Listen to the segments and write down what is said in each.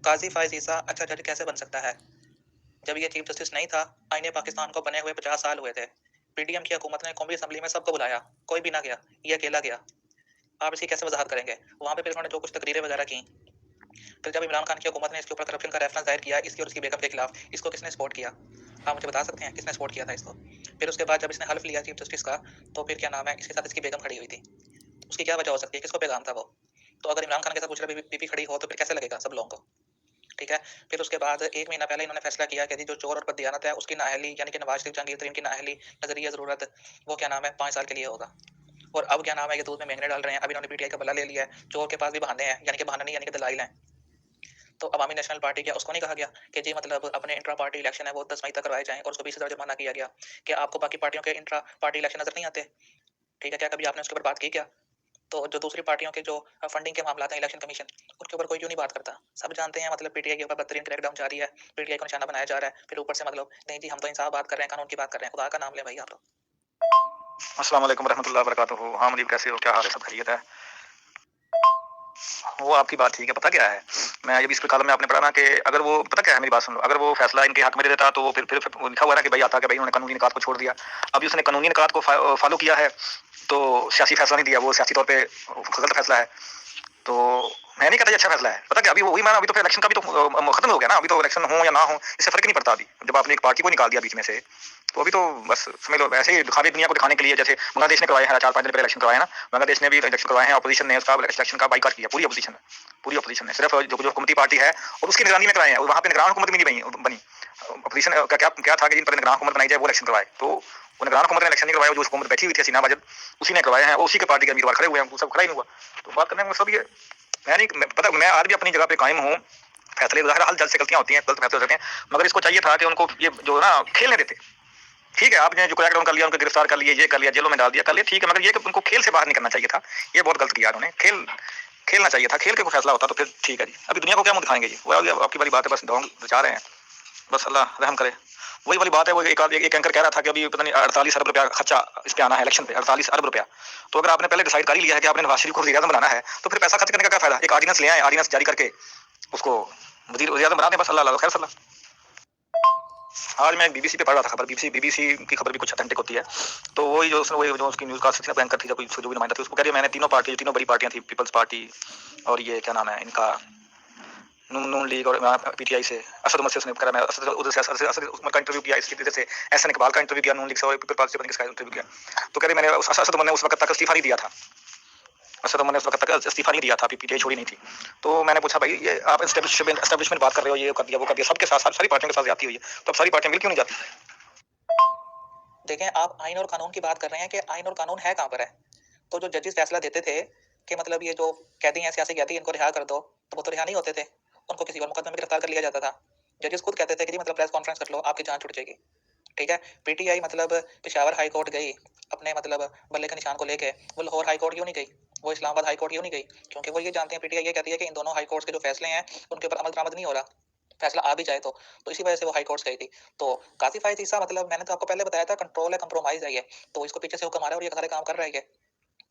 काज़ी फ़ाइज़ ईसा अच्छा जज कैसे बन सकता है? जब ये चीफ जस्टिस नहीं था, आईने पाकिस्तान को बने हुए 50 साल हुए थे। पीडीएम की हुकूमत ने कौमी असेंबली में सबको बुलाया, कोई भी ना गया, ये अकेला गया। आप इसकी कैसे वज़ाहत करेंगे? वहाँ पे फिर उन्होंने जो कुछ तकरीरें वगैरह की, फिर जब इमरान खान की हुकूमत ने इसके ऊपर करप्शन का रेफरेंस दायर किया, इसकी और उसकी बेगम के खिलाफ, इसको किसने सपोर्ट किया? आप मुझे बता सकते हैं किसने सपोर्ट किया था इसको? फिर उसके बाद जब इसने हल्फ लिया चीफ जस्टिस का, तो फिर क्या नाम है, इसके साथ इसकी बेगम खड़ी हुई थी। उसकी क्या वजह हो सकती है? किसको पैगाम था वो? तो अगर इमरान खान के साथ दूसरा बीबी खड़ी हो, तो फिर कैसे लगेगा सब लोगों को? ठीक है। फिर उसके बाद 1 महीना पहले इन्होंने फैसला किया कि जी जो चोर और बददियानत है उसकी नाअहली यानी कि नवाज शरीफ, जहांगीर तरीन की नाअहली नज़रिया ज़रूरत वो क्या नाम है 5 साल के लिए होगा। और अब क्या नाम है ये दूध में महंगे डाल रहे हैं। अब इन्होंने पीटीआई का बदला ले लिया है। चोर के पास भी बहाने हैं, यानी कि बहाना नहीं यानी कि दलाइल हैं। तो अवामी नेशनल पार्टी क्या उसको नहीं कहा गया कि जी मतलब अपने इंट्रा पार्टी इलेक्शन है वो 10 मई तक करवाए जाएँ और उसको 20,000 जुर्माना किया गया। क्या आपको बाकी पार्टियों के इंट्रा पार्टी इलेक्शन नज़र नहीं आते? ठीक है, क्या कभी आपने उसके ऊपर बात की क्या? तो जो दूसरी पार्टियों के जो फंडिंग के मामलात हैं इलेक्शन कमीशन, उनके ऊपर कोई क्यों नहीं बात करता? सब जानते हैं मतलब पीटीआई के ऊपर बदतरीन क्रैकडाउन जारी है, पीटीआई को निशाना बनाया जा रहा है, फिर ऊपर से मतलब नहीं जी हम तो इंसाफ बात कर रहे हैं, कानून की बात कर रहे हैं, खुदा का नाम लें भाई आप तो। अस्सलाम वालेकुम रहमतुल्लाहि व बरकातुहू। हाँ मुनीब, कैसे हो? क्या हाल है? सब खैरियत है? वो आपकी बात ठीक है। पता क्या है, मैं ये भी इस कॉलम में आपने पढ़ा ना कि अगर वो, पता क्या है, मेरी बात सुन लो, अगर वो फैसला इनके हक में दे देता तो वो फिर वो लिखा हुआ है ना कि भाई आता कि भाई उन्होंने कानूनी निकात को छोड़ दिया। अभी उसने कानूनी निकात को फॉलो किया है तो सियासी फैसला नहीं दिया, वो सियासी तौर पे गलत फैसला है। तो मैं नहीं कहता ये अच्छा फैसला है। पता क्या, अभी वही माना, अभी तो फिर इलेक्शन का भी तो खत्म हो गया ना। अभी तो इलेक्शन हो या ना हो इससे फर्क नहीं पड़ता। अभी जब आपने एक पार्टी को निकाल दिया बीच में से, तो अभी तो बस समझ लो ऐसे ही दिखावे दुनिया को दिखाने के लिए, जैसे बांग्लादेश ने करवाए हैं 4-5 दिन पहले इलेक्शन करवाए ना। बांग्लादेश ने भी इलेक्शन करवाए हैं, अपोजिशन ने उसका इलेक्शन का बाइकआउट किया। पूरी अपोजिशन ने सिर्फ जो हुकूमती पार्टी है और उसकी निगरानी में कराए हैं। वहाँ पे निगरान हुकूमत भी नहीं बनी। अपोजिशन का क्या क्या था कि जिन पर निगरान हुकूमत बनाई जाए वो इलेक्शन करवाए, तो वो निगरान हुकूमत ने इलेक्शन नहीं करवाया। जो हुकूमत बैठी हुई थी हसीना वाजद, उसी ने करवाए हैं और उसी के पार्टी के उम्मीदवार खड़े हुए हैं। सब खड़ा ही नहीं हुआ। तो बात करने में सब ये, मैं नहीं पता, मैं आज भी अपनी जगह पे कायम हूँ। फैसले हर जल्द से गलतियां होती हैं, गलत फैसले होते हैं, मगर इसको चाहिए था कि उनको ये जो ना खेलने देते। ठीक है, आपने जो क्रैकडाउन कर लिया, उनको गिरफ्तार कर लिए, ये कर लिया, जेलों में डाल दिया, कर लिया, ठीक है, मगर ये कि उनको खेल से बाहर नहीं करना चाहिए था। ये बहुत गलत किया उन्होंने। खेलना चाहिए था। खेल के कोई फैसला होता तो फिर ठीक है जी। अभी दुनिया को क्या मुंह दिखाएंगे जी? वो आपकी वाली बात है, बस ढोंग बचा रहे हैं। बस अल्लाह रहम करे। वही वाली बात है, वो एक एंकर कह रहा था कि अभी पता नहीं 48 अरब रुपया खर्चा इस पे आना है इलेक्शन पे, 48 अरब रुपया। तो अगर आपने पहले डिसाइड कर ही लिया है कि आपने नवाज शरीफ को वज़ीर आज़म बनाना है, तो फिर पैसा खर्च करने का क्या फायदा? एक ऑर्डिनेंस ले आए, ऑर्डिनेंस जारी करके उसको वज़ीर आज़म बना दें, बस। अल्लाह खैर सल्ला। आज मैं बीबीसी पे पढ़ रहा था खबर। बीबीसी की खबर भी कुछ ऑथेंटिक होती है। तो वही जो उसकी न्यूज़ कास्ट थी ना, एंकर थी, जो भी नुमाइंदा थी, उसको कह रही है मैंने तीनों बड़ी पार्टियां थी, पीपल्स पार्टी और ये क्या नाम है इनका, नून लीग और पीटीआई से असद उमर से उसने करा। मैं उधर से असद उमर का इंटरव्यू किया, इसकी वजह से एहसन इकबाल का इंटरव्यू किया, नून लीग से और पीपल पार्टी से किसका इंटरव्यू किया। तो कह रहे मैंने असद उमर ने उस वक्त तक इस्तीफा नहीं दिया था। असद उमर ने उस वक्त तक इस्तीफा नहीं दिया था, पीटीआई छोड़ी नहीं थी। तो मैंने पूछा भाई ये आप एस्टेब्लिशमेंट बात कर रहे हो, ये कर दिया वो कर दिया, सबके साथ सारी पार्टियों के साथ जाती हुई है, तो अब सारी पार्टियां मिल क्यों नहीं जाती? देखें आप आइन और कानून की बात कर रहे हैं कि आइन और कानून है कहाँ पर है? तो जो जजेस फैसला देते थे कि मतलब ये जो कैदी हैं, सियासी कैदी, इनको रिहा कर दो, तो वो तो रिहा नहीं होते थे। उनको किसी और मुकदमे में गिरफ्तार कर लिया जाता था। जजेस खुद कहते थे कि जी मतलब प्रेस कॉन्फ्रेंस कर लो, आपकी जान छूट जाएगी। ठीक है। पीटीआई मतलब पेशावर हाई कोर्ट गई अपने मतलब बल्ले के निशान को लेके, वो लाहौर हाई कोर्ट क्यों नहीं गई? वो इस्लामाबाद हाई कोर्ट क्यों नहीं गई? क्योंकि वो ये जानते हैं, पीटीआई ये कहती है कि इन दोनों हाई कोर्ट्स के जो फैसले हैं उनके ऊपर अमल दरामद नहीं हो रहा, फैसला आ भी जाए तो इसी वजह से वो हाई कोर्ट्स गई थी। तो काफी फायदा ईसा मतलब मैंने तो आपको पहले बताया था, कंट्रोल है, कंप्रोमाइज है ये। तो इसको पीछे से हुक्म आ रहा है और ये सारे काम कर रहा है ये।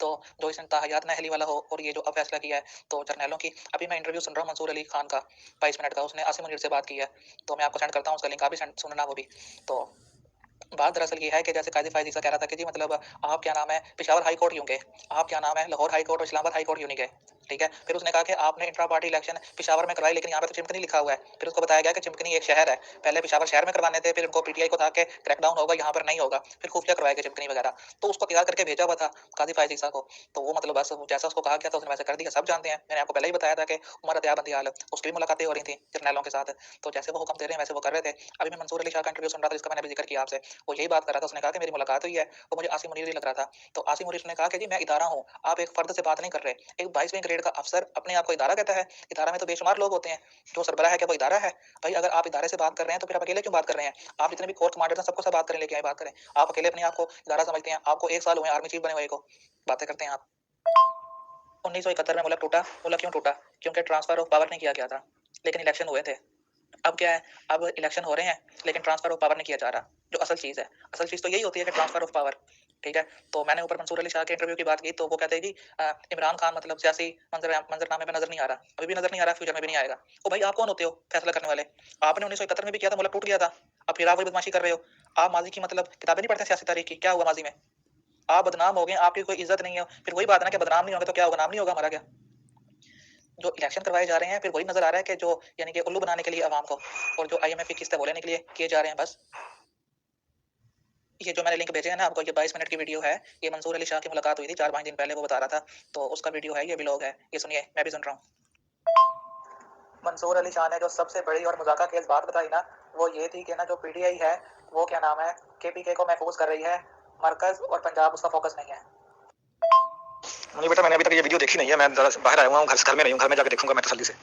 तो जो इसने ताहयात नाअहली वाला हो और ये जो अब फैसला किया है, तो जर्नैलों की अभी मैं इंटरव्यू सुन रहा हूँ मंसूर अली खान का 22 मिनट का, उसने आसिम मुनीर से बात की है। तो मैं आपको सेंड करता हूँ उसका लिंक, आप भी सुनना वो भी। तो बात दरअसल ये है कि जैसे काजी फायद ईसा कह रहा था कि जी मतलब आप क्या नाम है पेशावर हाई कोर्ट क्यों गए, आप क्या नाम है लाहौर हाई कोर्ट और इस्लामाबाद हाई कोर्ट क्यों नहीं गए? ठीक है। फिर उसने कहा कि आपने इंट्रा पार्टी इलेक्शन पेशावर में करवाई, लेकिन यहाँ पे तो चिमकनी लिखा हुआ है। फिर उसको बताया गया कि चिमकनी एक शहर है, पहले पेशावर शहर में करवाने थे, फिर उनको पीटीआई को था कि क्रैकडाउन होगा, यहाँ पर नहीं होगा, फिर खुफिया करवाएगा चिमकनी वगैरह। तो उसको तैयार करके भेजा हुआ था काजी फायद ईसा को। तो वो मतलब बस जैसा उसको कहा गया था उसने वैसे कर दिया। सब जानते हैं, मैंने आपको पहले ही बताया था कि उमर अतिया बंदियाल उसकी भी मुलाकातें हो रही थी जर्नैलों के साथ। तो जैसे वो हुक्म दे रहे हैं वैसे वो कर रहे थे। अभी मैं मंसूर अली शाह का इंटरव्यू सुन रहा था जिसका मैंने भी जिक्र किया आपसे, वो यही बात कर रहा था। उसने कहा कि मेरी मुलाकात हुई है, वो मुझे आसिम मुनीर ही लग रहा था। तो आसिम मुनीर ने कहा कि जी मैं इदारा हूँ, आप एक फर्द से बात नहीं कर रहे। एक 22वें ग्रेड का अफसर अपने आप को इदारा कहता है? इदारा में तो बेशुमार लोग होते हैं। जो सरबराह है क्या वो इदारा है? भाई अगर आप इदारे से बात कर रहे हैं तो फिर आप अकेले क्यों बात कर रहे हैं? आप जितने भी कोर कमांडर हैं सबको साथ बात करें, लेके आए बात करें। आप अकेले अपने आप को इदारा समझते हैं, आपको 1 साल हुए आर्मी चीफ बने हुए को, बातें करते हैं आप। 1971 में मुल्क टूटा। मुल्क क्यों टूटा? क्योंकि ट्रांसफर ऑफ पावर नहीं किया गया था, लेकिन इलेक्शन हुए थे। अब क्या है, अब इलेक्शन हो रहे हैं लेकिन ट्रांसफर ऑफ पावर नहीं किया जा रहा। जो असल चीज़ है, असल चीज़ तो यही होती है कि ट्रांसफर ऑफ पावर। ठीक है? तो मैंने ऊपर मंसूर अली शाह के इंटरव्यू की बात की, तो वो कहते हैं जी इमरान खान मतलब सियासी मंजरनामे में नज़र नहीं आ रहा, अभी भी नज़र नहीं आ रहा, फ्यूचर में भी नहीं आएगा। ओ भाई, आप कौन होते हो फैसला करने वाले? आपने 1971 में भी किया था, मुल्क टूट गया था। अब फिर आप वही बदमाशी कर रहे हो। आप माज़ी की मतलब किताबें नहीं पढ़ते सियासी तारीख की, क्या हुआ माज़ी में? आप बदनाम हो गए, आपकी कोई इज़्ज़त नहीं है। फिर वही बात है ना कि बदनाम नहीं होंगे तो क्या होगा? नाम नहीं होगा हमारा क्या? जो इलेक्शन करवाए जा रहे हैं, फिर वही नज़र आ रहा है कि जो यानी कि उल्लू बनाने के लिए अवाम को, और जो आईएमएफ की किस्तें वो लेने के लिए किए जा रहे हैं बस। ये जो मैंने लिंक भेजे हैं ना आपको, ये 22 मिनट की वीडियो है। ये मंसूर अली शाह की मुलाकात हुई थी 4-5 दिन पहले, वो बता रहा था। तो उसका वीडियो है, ये व्लॉग है। ये सुनिए, मैं भी सुन रहा हूँ। मंसूर अली शाह ने जो सबसे बड़ी और मज़ाक़ा खेज़ बात बताई ना, वो ये थी कि ना जो पीटीआई है, वो क्या नाम है, केपीके को महफूज़ कर रही है, मरकज़ और पंजाब उसका फ़ोकस नहीं है। नहीं बेटा, मैंने अभी तक ये वीडियो देखी नहीं है। मैं ज़रा बाहर आया हुआ हूँ, घर में नहीं हूँ, घर में जाके देखूँगा मैं तसल्ली से।